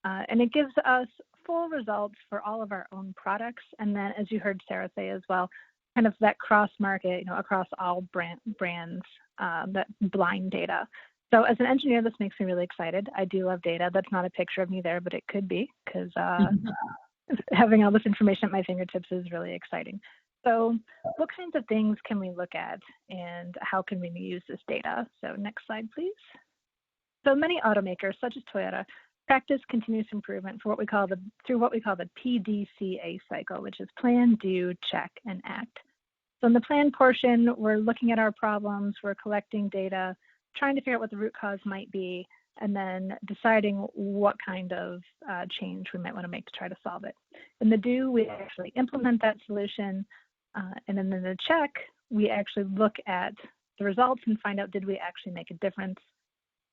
and it gives us full results for all of our own products. And then, as you heard Sarah say as well, kind of that cross-market, across all brands, that blind data. So as an engineer, this makes me really excited. I do love data. That's not a picture of me there, but it could be, because having all this information at my fingertips is really exciting. So what kinds of things can we look at, and how can we use this data? So next slide, please. So many automakers, such as Toyota, practice continuous improvement for through what we call the PDCA cycle, which is plan, do, check, and act. So in the plan portion, we're looking at our problems, we're collecting data, trying to figure out what the root cause might be, and then deciding what kind of change we might want to make to try to solve it. In the do, we actually implement that solution, and then in the check, we actually look at the results and find out, did we actually make a difference?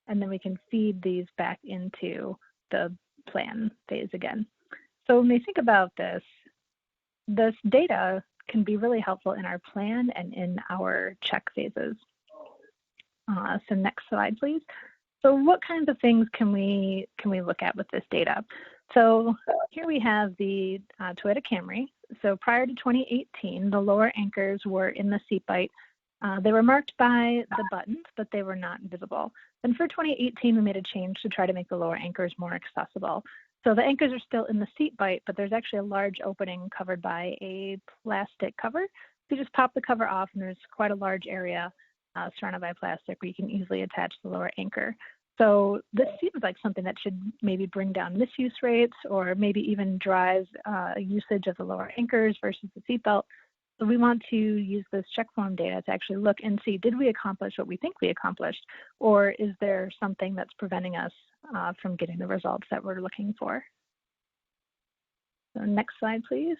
And then we can feed these back into the plan phase again. So when we think about this data can be really helpful in our plan and in our check phases. So next slide, please. So what kinds of things can we look at with this data? So here we have the Toyota Camry. So prior to 2018, the lower anchors were in the seat bite. They were marked by the buttons, but they were not visible. Then for 2018, we made a change to try to make the lower anchors more accessible. So the anchors are still in the seat bite, but there's actually a large opening covered by a plastic cover. So you just pop the cover off, and there's quite a large area surrounded by plastic where you can easily attach the lower anchor. So this seems like something that should maybe bring down misuse rates, or maybe even drive usage of the lower anchors versus the seatbelt. So we want to use this check form data to actually look and see, did we accomplish what we think we accomplished, or is there something that's preventing us from getting the results that we're looking for? So next slide, please.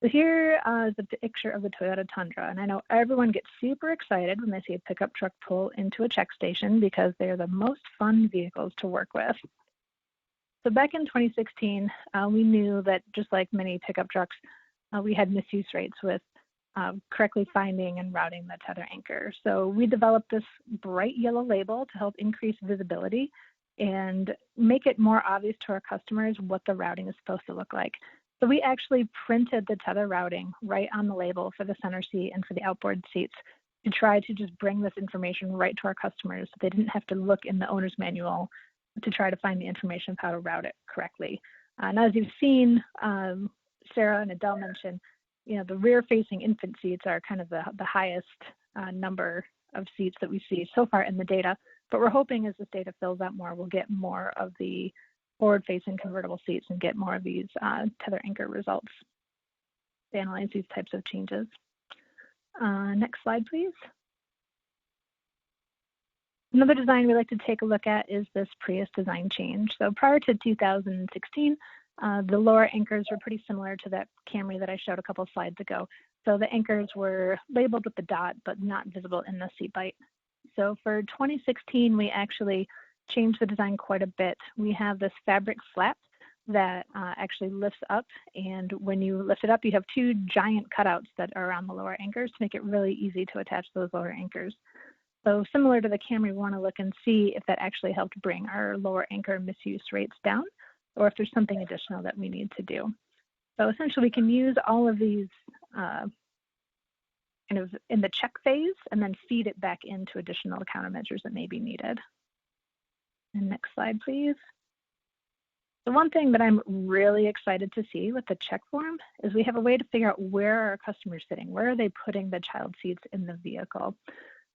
So here is a picture of the Toyota Tundra, and I know everyone gets super excited when they see a pickup truck pull into a check station because they're the most fun vehicles to work with. So back in 2016, we knew that just like many pickup trucks, we had misuse rates with correctly finding and routing the tether anchor. So we developed this bright yellow label to help increase visibility and make it more obvious to our customers what the routing is supposed to look like. So we actually printed the tether routing right on the label for the center seat and for the outboard seats to try to just bring this information right to our customers, so they didn't have to look in the owner's manual to try to find the information of how to route it correctly. And as you've seen, Sarah and Adele mentioned, the rear-facing infant seats are kind of the highest number of seats that we see so far in the data. But we're hoping as this data fills out more, we'll get more of the forward-facing convertible seats and get more of these tether anchor results to analyze these types of changes. Next slide, please. Another design we like to take a look at is this Prius design change. So prior to 2016, the lower anchors were pretty similar to that Camry that I showed a couple of slides ago. So the anchors were labeled with the dot, but not visible in the seat bite. So for 2016, we actually changed the design quite a bit. We have this fabric flap that actually lifts up, and when you lift it up, you have two giant cutouts that are around the lower anchors to make it really easy to attach those lower anchors. So similar to the Camry, we want to look and see if that actually helped bring our lower anchor misuse rates down, or if there's something additional that we need to do. So essentially, we can use all of these kind of in the check phase and then feed it back into additional countermeasures that may be needed. And next slide, please. The one thing that I'm really excited to see with the check form is we have a way to figure out where are our customers sitting, where are they putting the child seats in the vehicle.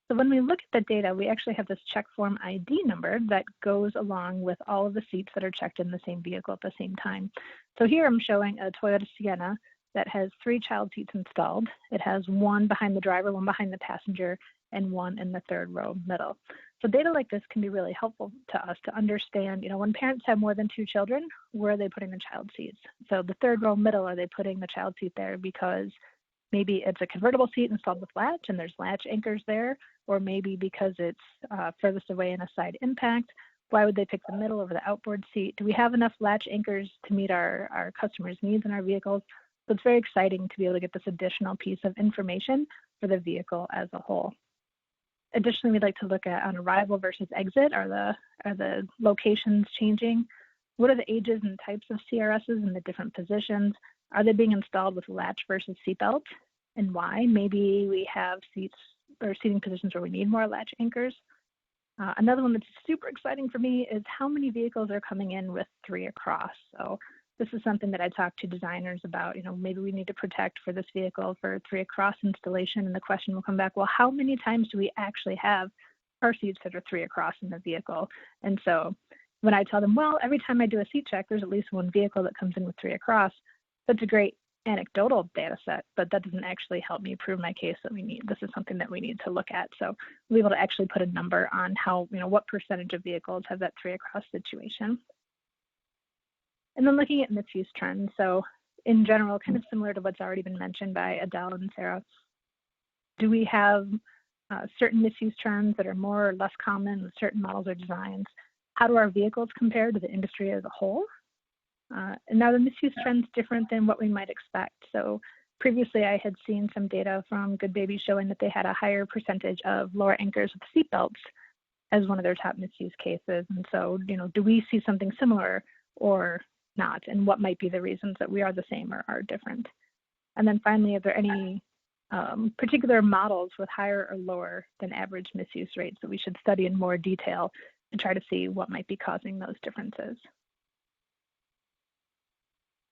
So when we look at the data, we actually have this check form ID number that goes along with all of the seats that are checked in the same vehicle at the same time. So here I'm showing a Toyota Sienna that has 3 child seats installed. It has 1 behind the driver, 1 behind the passenger, and 1 in the 3rd row middle. So data like this can be really helpful to us to understand, when parents have more than 2 children, where are they putting the child seats? So the 3rd row middle, are they putting the child seat there because maybe it's a convertible seat installed with latch and there's latch anchors there, or maybe because it's furthest away in a side impact? Why would they pick the middle over the outboard seat? Do we have enough latch anchors to meet our customers' needs in our vehicles? So it's very exciting to be able to get this additional piece of information for the vehicle as a whole. Additionally, we'd like to look at on arrival versus exit. Are the locations changing? What are the ages and types of CRSs in the different positions? Are they being installed with latch versus seatbelt? And why? Maybe we have seats or seating positions where we need more latch anchors. Another one that's super exciting for me is how many vehicles are coming in with 3 across. So this is something that I talked to designers about. Maybe we need to protect for this vehicle for 3 across installation, and the question will come back, well, how many times do we actually have car seats that are 3 across in the vehicle? And so when I tell them, well, every time I do a seat check, there's at least 1 vehicle that comes in with 3 across, that's a great anecdotal data set, but that doesn't actually help me prove my case that this is something that we need to look at. So we'll be able to actually put a number on how, what percentage of vehicles have that 3 across situation. And then looking at misuse trends. So in general, kind of similar to what's already been mentioned by Adele and Sarah, do we have certain misuse trends that are more or less common with certain models or designs? How do our vehicles compare to the industry as a whole? And now the misuse trend's different than what we might expect. So previously I had seen some data from Good Baby showing that they had a higher percentage of lower anchors with seatbelts as one of their top misuse cases. And so, do we see something similar or not? And what might be the reasons that we are the same or are different? And then finally, are there any particular models with higher or lower than average misuse rates that we should study in more detail to try to see what might be causing those differences?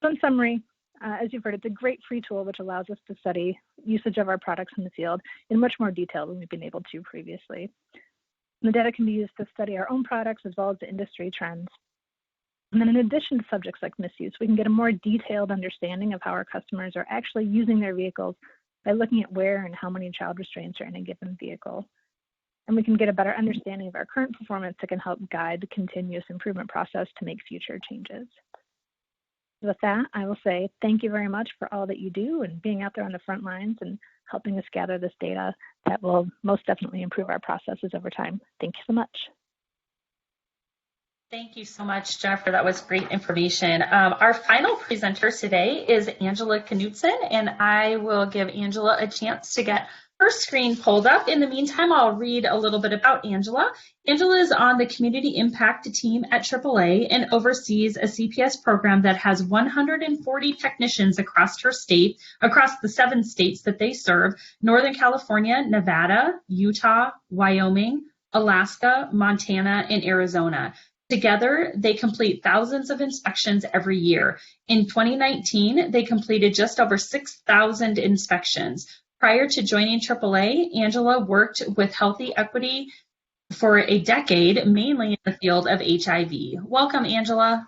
So in summary, as you've heard, it's a great free tool which allows us to study usage of our products in the field in much more detail than we've been able to previously. And the data can be used to study our own products as well as the industry trends. And then in addition to subjects like misuse, we can get a more detailed understanding of how our customers are actually using their vehicles by looking at where and how many child restraints are in a given vehicle. And we can get a better understanding of our current performance that can help guide the continuous improvement process to make future changes. With that, I will say thank you very much for all that you do and being out there on the front lines and helping us gather this data that will most definitely improve our processes over time. Thank you so much. Thank you so much, Jennifer. That was great information. Our final presenter today is Angela Knutson, and I will give Angela a chance to get her screen pulled up. In the meantime, I'll read a little bit about Angela. Angela is on the Community Impact team at AAA and oversees a CPS program that has 140 technicians across her state, across the 7 states that they serve: Northern California, Nevada, Utah, Wyoming, Alaska, Montana, and Arizona. Together, they complete thousands of inspections every year. In 2019, they completed just over 6,000 inspections. Prior to joining AAA, Angela worked with Healthy Equity for a decade, mainly in the field of HIV. Welcome, Angela.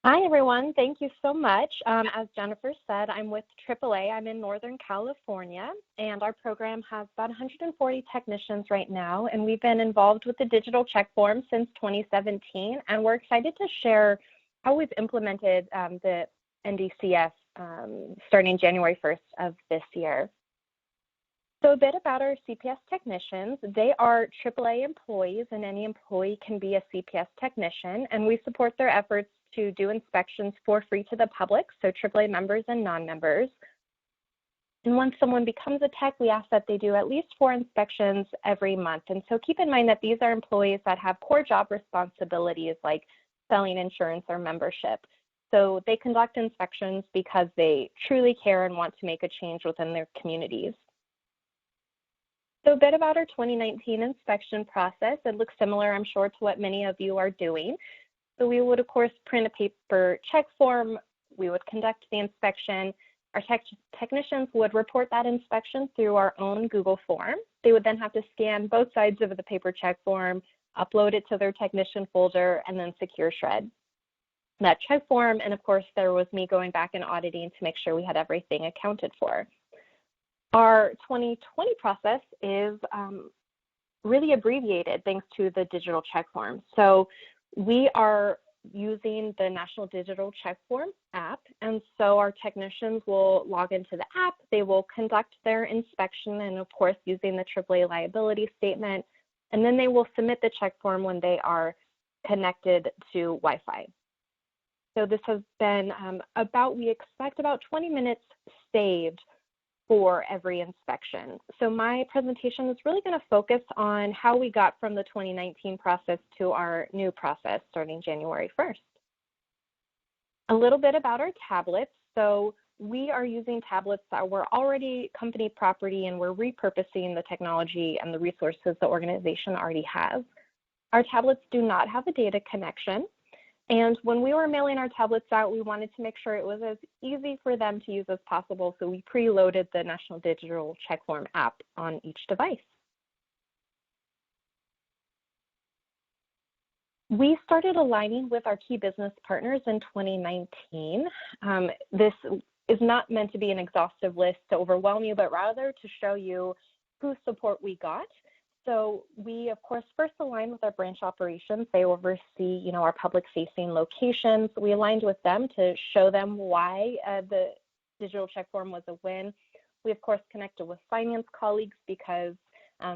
Hi, everyone. Thank you so much. As Jennifer said, I'm with AAA. I'm in Northern California, and our program has about 140 technicians right now, and we've been involved with the digital check form since 2017, and we're excited to share how we've implemented the NDCF starting January 1st of this year. So a bit about our CPS technicians. They are AAA employees, and any employee can be a CPS technician, and we support their efforts to do inspections for free to the public, so AAA members and non-members. And once someone becomes a tech, we ask that they do at least 4 inspections every month. And so keep in mind that these are employees that have core job responsibilities like selling insurance or membership. So they conduct inspections because they truly care and want to make a change within their communities. So a bit about our 2019 inspection process. It looks similar, I'm sure, to what many of you are doing. So we would, of course, print a paper check form. We would conduct the inspection. Our technicians would report that inspection through our own Google form. They would then have to scan both sides of the paper check form, upload it to their technician folder, and then secure shred. that check form. And of course, there was me going back and auditing to make sure we had everything accounted for. Our 2020 process is really abbreviated thanks to the digital check form. So we are using the National Digital Check Form app, and so our technicians will log into the app, they will conduct their inspection, and of course using the AAA liability statement, and then they will submit the check form when they are connected to Wi-Fi. So this has been we expect about 20 minutes saved for every inspection. So my presentation is really going to focus on how we got from the 2019 process to our new process starting January 1st. A little bit about our tablets. So we are using tablets that were already company property, and we're repurposing the technology and the resources the organization already has. Our tablets do not have a data connection. And when we were mailing our tablets out, we wanted to make sure it was as easy for them to use as possible, so we preloaded the National Digital Check Form app on each device. We started aligning with our key business partners in 2019. This is not meant to be an exhaustive list to overwhelm you, but rather to show you whose support we got. So we, of course, first aligned with our branch operations. They oversee, our public-facing locations. We aligned with them to show them why the digital check form was a win. We, of course, connected with finance colleagues because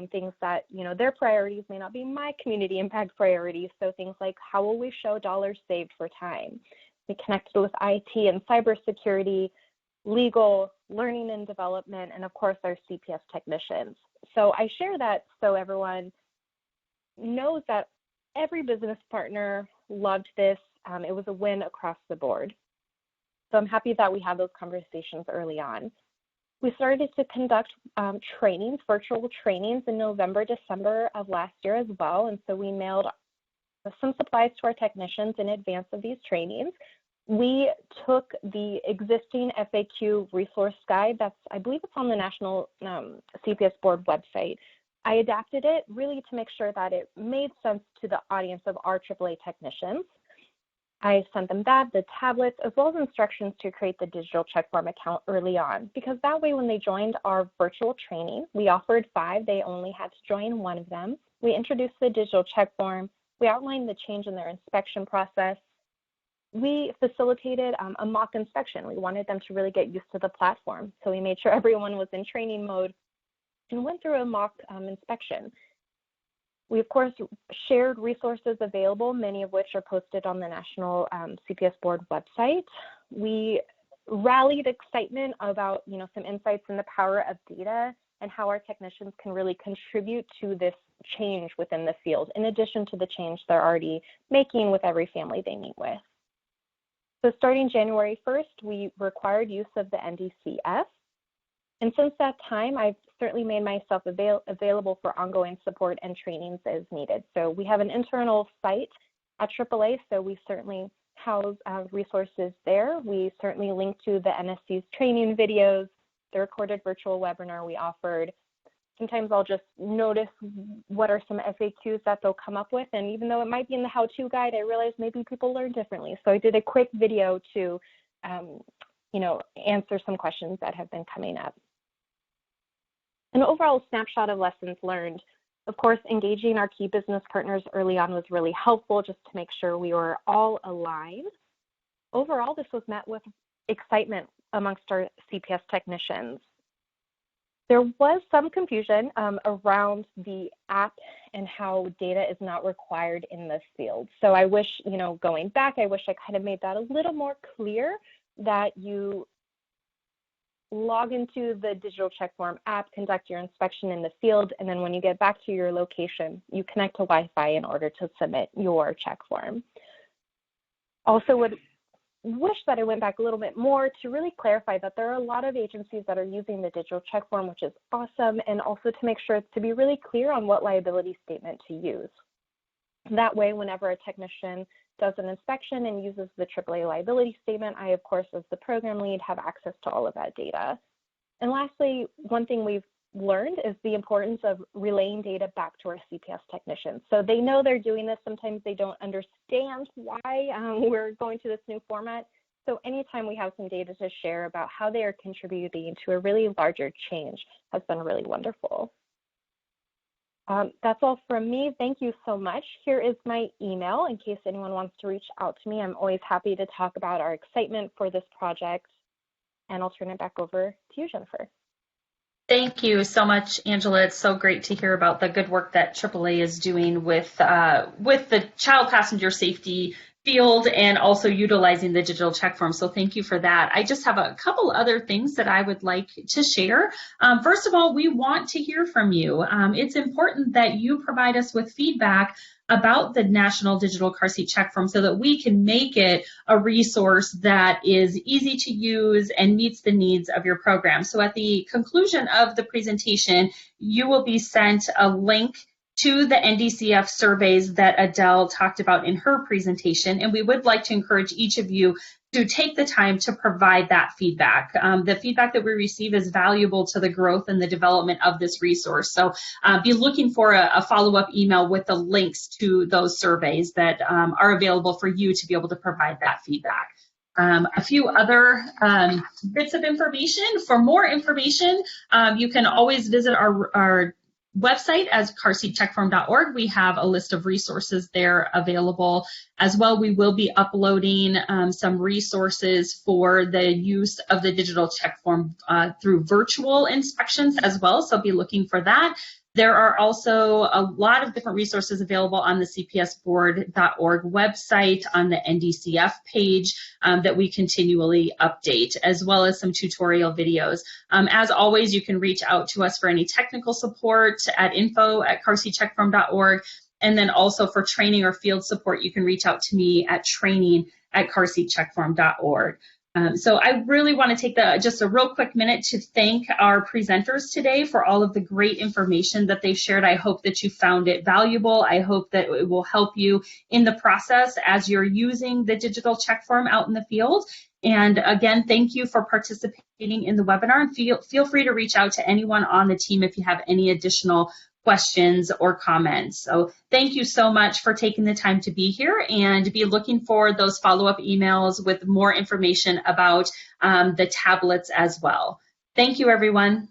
things that, their priorities may not be my community impact priorities. So things like, how will we show dollars saved for time? We connected with IT and cybersecurity, legal, learning and development, and of course, our CPS technicians. So I share that so everyone knows that every business partner loved this. It was a win across the board. So I'm happy that we had those conversations early on. We started to conduct trainings, virtual trainings in November, December of last year as well. And so we mailed some supplies to our technicians in advance of these trainings. We took the existing FAQ resource guide I believe it's on the National CPS Board website. I adapted it really to make sure that it made sense to the audience of our AAA technicians. I sent them the tablets, as well as instructions to create the digital check form account early on, because that way when they joined our virtual training, we offered 5, they only had to join 1 of them. We introduced the digital check form, we outlined the change in their inspection process. We facilitated a mock inspection. We wanted them to really get used to the platform. So we made sure everyone was in training mode and went through a mock inspection. We, of course, shared resources available, many of which are posted on the National CPS Board website. We rallied excitement about, some insights in the power of data and how our technicians can really contribute to this change within the field, in addition to the change they're already making with every family they meet with. So starting January 1st, we required use of the NDCF. And since that time, I've certainly made myself available for ongoing support and trainings as needed. So we have an internal site at AAA, so we certainly house resources there. We certainly link to the NSC's training videos, the recorded virtual webinar we offered. Sometimes I'll just notice what are some FAQs that they'll come up with. And even though it might be in the how-to guide, I realized maybe people learn differently. So I did a quick video to, answer some questions that have been coming up. An overall snapshot of lessons learned. Of course, engaging our key business partners early on was really helpful just to make sure we were all aligned. Overall, this was met with excitement amongst our CPS technicians. There was some confusion around the app and how data is not required in this field. So I wish, going back, I wish I kind of made that a little more clear, that you log into the digital check form app, conduct your inspection in the field, and then when you get back to your location, you connect to Wi-Fi in order to submit your check form. Also would wish that I went back a little bit more to really clarify that there are a lot of agencies that are using the digital check form, which is awesome, and also to make sure to be really clear on what liability statement to use. That way, whenever a technician does an inspection and uses the AAA liability statement, I, of course, as the program lead, have access to all of that data. And lastly, one thing we've learned is the importance of relaying data back to our CPS technicians. So they know they're doing this. Sometimes they don't understand why we're going to this new format. So anytime we have some data to share about how they are contributing to a really larger change has been really wonderful. That's all from me. Thank you so much. Here is my email in case anyone wants to reach out to me. I'm always happy to talk about our excitement for this project. And I'll turn it back over to you, Jennifer. Thank you so much, Angela. It's so great to hear about the good work that AAA is doing with the child passenger safety field and also utilizing the digital check form. So thank you for that. I just have a couple other things that I would like to share. First of all, we want to hear from you. It's important that you provide us with feedback about the National Digital Car Seat Check Form so that we can make it a resource that is easy to use and meets the needs of your program. So at the conclusion of the presentation, you will be sent a link to the NDCF surveys that Adele talked about in her presentation, and we would like to encourage each of you to take the time to provide that feedback. The feedback that we receive is valuable to the growth and the development of this resource. So be looking for a follow-up email with the links to those surveys that are available for you to be able to provide that feedback. A few other bits of information. For more information, you can always visit our website as carseatcheckform.org. We have a list of resources there available as well. We will be uploading some resources for the use of the digital check form through virtual inspections as well, so be looking for that. There are also a lot of different resources available on the cpsboard.org website, on the NDCF page that we continually update, as well as some tutorial videos. As always, you can reach out to us for any technical support at info@carseatcheckform.org. And then also for training or field support, you can reach out to me at training@carseatcheckform.org. So I really want to take just a real quick minute to thank our presenters today for all of the great information that they've shared. I hope that you found it valuable. I hope that it will help you in the process as you're using the digital check form out in the field. And again, thank you for participating in the webinar, and feel free to reach out to anyone on the team if you have any additional questions or comments. So thank you so much for taking the time to be here, and be looking for those follow-up emails with more information about the tablets as well. Thank you, everyone.